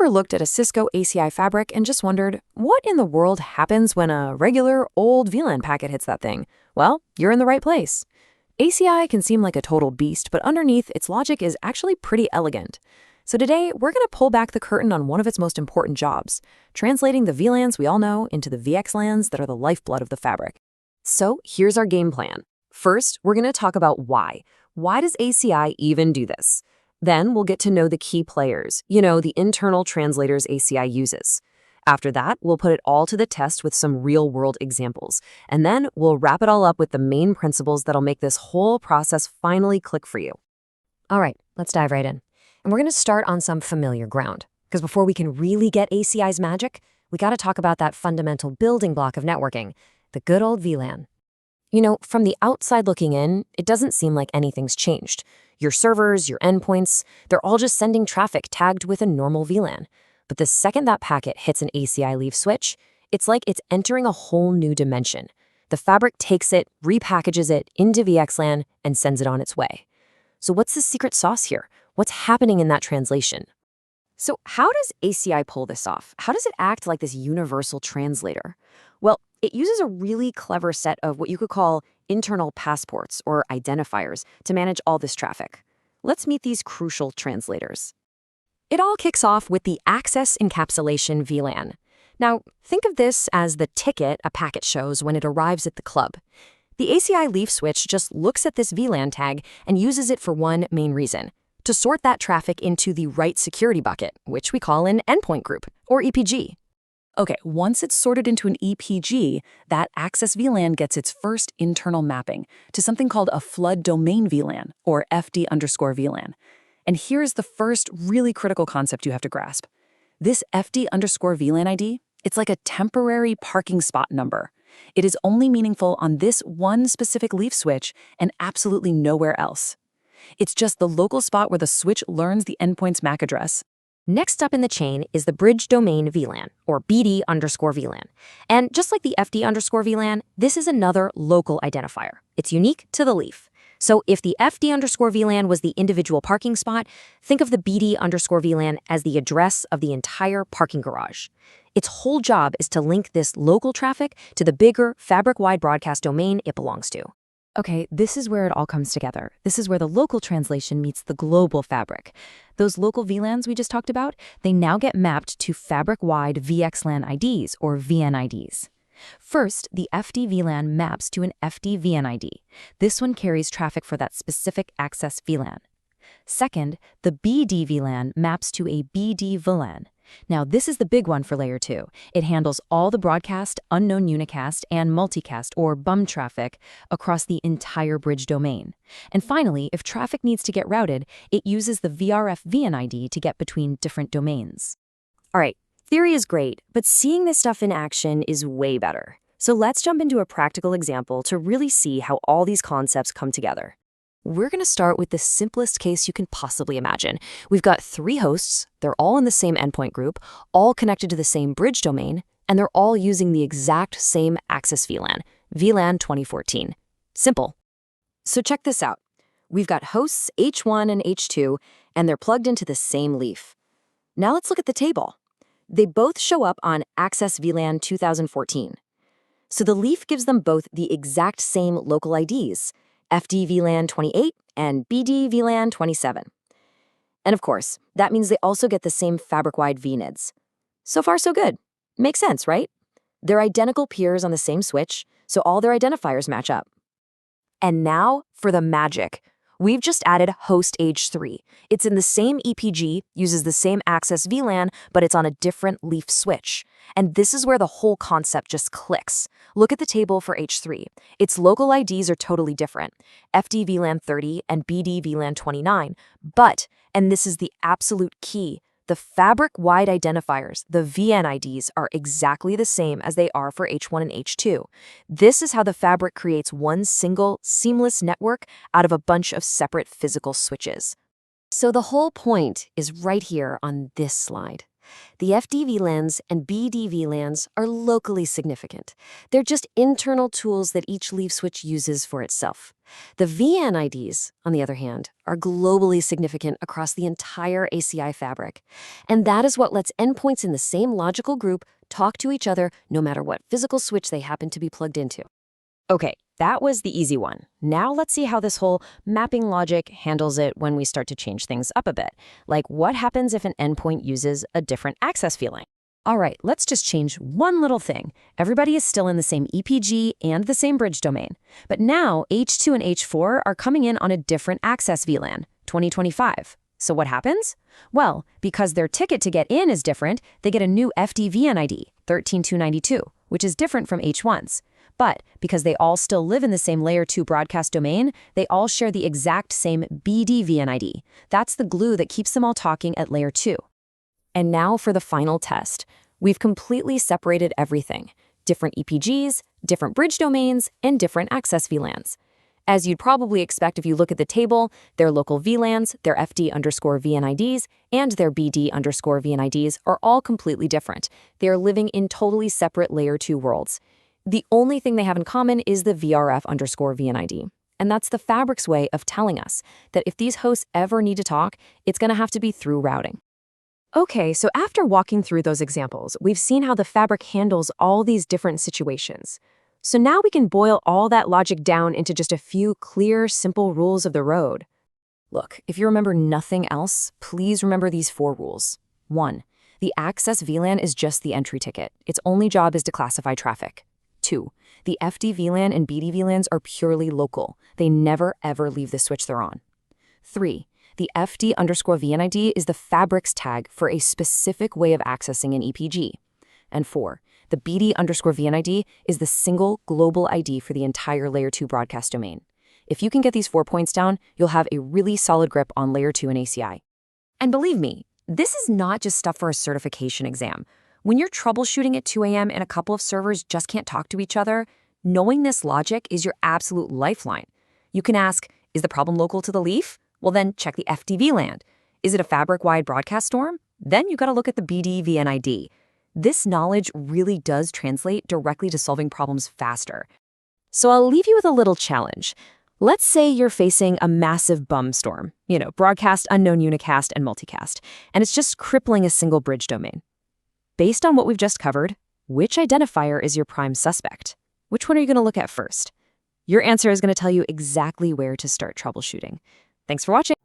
Ever looked at a Cisco ACI fabric and just wondered, what in the world happens when a regular old VLAN packet hits that thing? Well, you're in the right place. ACI can seem like a total beast, but underneath, its logic is actually pretty elegant. So today, we're going to pull back the curtain on one of its most important jobs, translating the VLANs we all know into the VXLANs that are the lifeblood of the fabric. So here's our game plan. First, we're going to talk about why. Why does ACI even do this? Then we'll get to know the key players, the internal translators ACI uses. After that, we'll put it all to the test with some real-world examples. And then we'll wrap it all up with the main principles that'll make this whole process finally click for you. All right, let's dive right in. And we're going to start on some familiar ground. Because before we can really get ACI's magic, we got to talk about that fundamental building block of networking, the good old VLAN. From the outside looking in, it doesn't seem like anything's changed. Your servers, your endpoints, they're all just sending traffic tagged with a normal VLAN. But the second that packet hits an ACI leaf switch, it's like it's entering a whole new dimension. The fabric takes it, repackages it into VXLAN, and sends it on its way. So what's the secret sauce here? What's happening in that translation? So how does ACI pull this off? How does it act like this universal translator? Well, it uses a really clever set of what you could call internal passports or identifiers to manage all this traffic. Let's meet these crucial translators. It all kicks off with the Access Encapsulation VLAN. Now, think of this as the ticket a packet shows when it arrives at the club. The ACI leaf switch just looks at this VLAN tag and uses it for one main reason: to sort that traffic into the right security bucket, which we call an endpoint group, or EPG. Okay, once it's sorted into an EPG, that access VLAN gets its first internal mapping to something called a flood domain VLAN, or FD_VLAN. And here's the first really critical concept you have to grasp. This FD_VLAN ID, it's like a temporary parking spot number. It is only meaningful on this one specific leaf switch and absolutely nowhere else. It's just the local spot where the switch learns the endpoint's MAC address. Next up in the chain is the Bridge Domain VLAN, or BD_VLAN. And just like the FD_VLAN, this is another local identifier. It's unique to the leaf. So if the FD_VLAN was the individual parking spot, think of the BD_VLAN as the address of the entire parking garage. Its whole job is to link this local traffic to the bigger, fabric-wide broadcast domain it belongs to. Okay, this is where it all comes together. This is where the local translation meets the global fabric. Those local VLANs we just talked about, they now get mapped to fabric-wide VXLAN IDs, or VNIDs. First, the FD VLAN maps to an FD VNID. This one carries traffic for that specific access VLAN. Second, the BD VLAN maps to a BD VLAN. Now, this is the big one for Layer 2. It handles all the broadcast, unknown unicast, and multicast, or BUM traffic, across the entire bridge domain. And finally, if traffic needs to get routed, it uses the VRF VNID to get between different domains. All right, theory is great, but seeing this stuff in action is way better. So let's jump into a practical example to really see how all these concepts come together. We're going to start with the simplest case you can possibly imagine. We've got 3 hosts, they're all in the same endpoint group, all connected to the same bridge domain, and they're all using the exact same access VLAN, VLAN 2014. Simple. So check this out. We've got hosts H1 and H2, and they're plugged into the same leaf. Now let's look at the table. They both show up on Access VLAN 2014. So the leaf gives them both the exact same local IDs, FD VLAN 28 and BD VLAN 27. And of course, that means they also get the same fabric-wide VNIDs. So far, so good. Makes sense, right? They're identical peers on the same switch, so all their identifiers match up. And now for the magic. We've just added host H3. It's in the same EPG, uses the same access VLAN, but it's on a different leaf switch. And this is where the whole concept just clicks. Look at the table for H3. Its local IDs are totally different, FD VLAN 30 and BD VLAN 29. But, and this is the absolute key, the fabric-wide identifiers, the VNIDs, are exactly the same as they are for H1 and H2. This is how the fabric creates one single, seamless network out of a bunch of separate physical switches. So the whole point is right here on this slide. The FD VLANs and BD VLANs are locally significant. They're just internal tools that each leaf switch uses for itself. The VN IDs, on the other hand, are globally significant across the entire ACI fabric. And that is what lets endpoints in the same logical group talk to each other no matter what physical switch they happen to be plugged into. Okay, that was the easy one. Now let's see how this whole mapping logic handles it when we start to change things up a bit. Like what happens if an endpoint uses a different access VLAN? All right, let's just change one little thing. Everybody is still in the same EPG and the same bridge domain. But now H2 and H4 are coming in on a different access VLAN, 2025. So what happens? Well, because their ticket to get in is different, they get a new FDVN ID, 13292, which is different from H1's. But because they all still live in the same Layer 2 broadcast domain, they all share the exact same BDVN ID. That's the glue that keeps them all talking at Layer 2. And now for the final test. We've completely separated everything. Different EPGs, different bridge domains, and different access VLANs. As you'd probably expect if you look at the table, their local VLANs, their FD_VN IDs, and their BD_VN IDs are all completely different. They are living in totally separate Layer 2 worlds. The only thing they have in common is the VRF_VN ID. And that's the fabric's way of telling us that if these hosts ever need to talk, it's going to have to be through routing. Okay, so after walking through those examples, we've seen how the fabric handles all these different situations. So now we can boil all that logic down into just a few clear, simple rules of the road. Look, if you remember nothing else, please remember these 4 rules. 1. The access VLAN is just the entry ticket. Its only job is to classify traffic. 2. The FD VLAN and BD VLANs are purely local. They never ever leave the switch they're on. 3. The FD_VN ID is the fabric's tag for a specific way of accessing an EPG. And 4. The BD_VN ID is the single global ID for the entire Layer 2 broadcast domain. If you can get these 4 points down, you'll have a really solid grip on Layer 2 and ACI. And believe me, this is not just stuff for a certification exam. When you're troubleshooting at 2 a.m. and a couple of servers just can't talk to each other, knowing this logic is your absolute lifeline. You can ask, is the problem local to the leaf? Well, then check the FDVLAN. Is it a fabric-wide broadcast storm? Then you got to look at the BDVN ID. This knowledge really does translate directly to solving problems faster. So I'll leave you with a little challenge. Let's say you're facing a massive bum storm, broadcast, unknown unicast, and multicast, and it's just crippling a single bridge domain. Based on what we've just covered, which identifier is your prime suspect? Which one are you going to look at first? Your answer is going to tell you exactly where to start troubleshooting. Thanks for watching.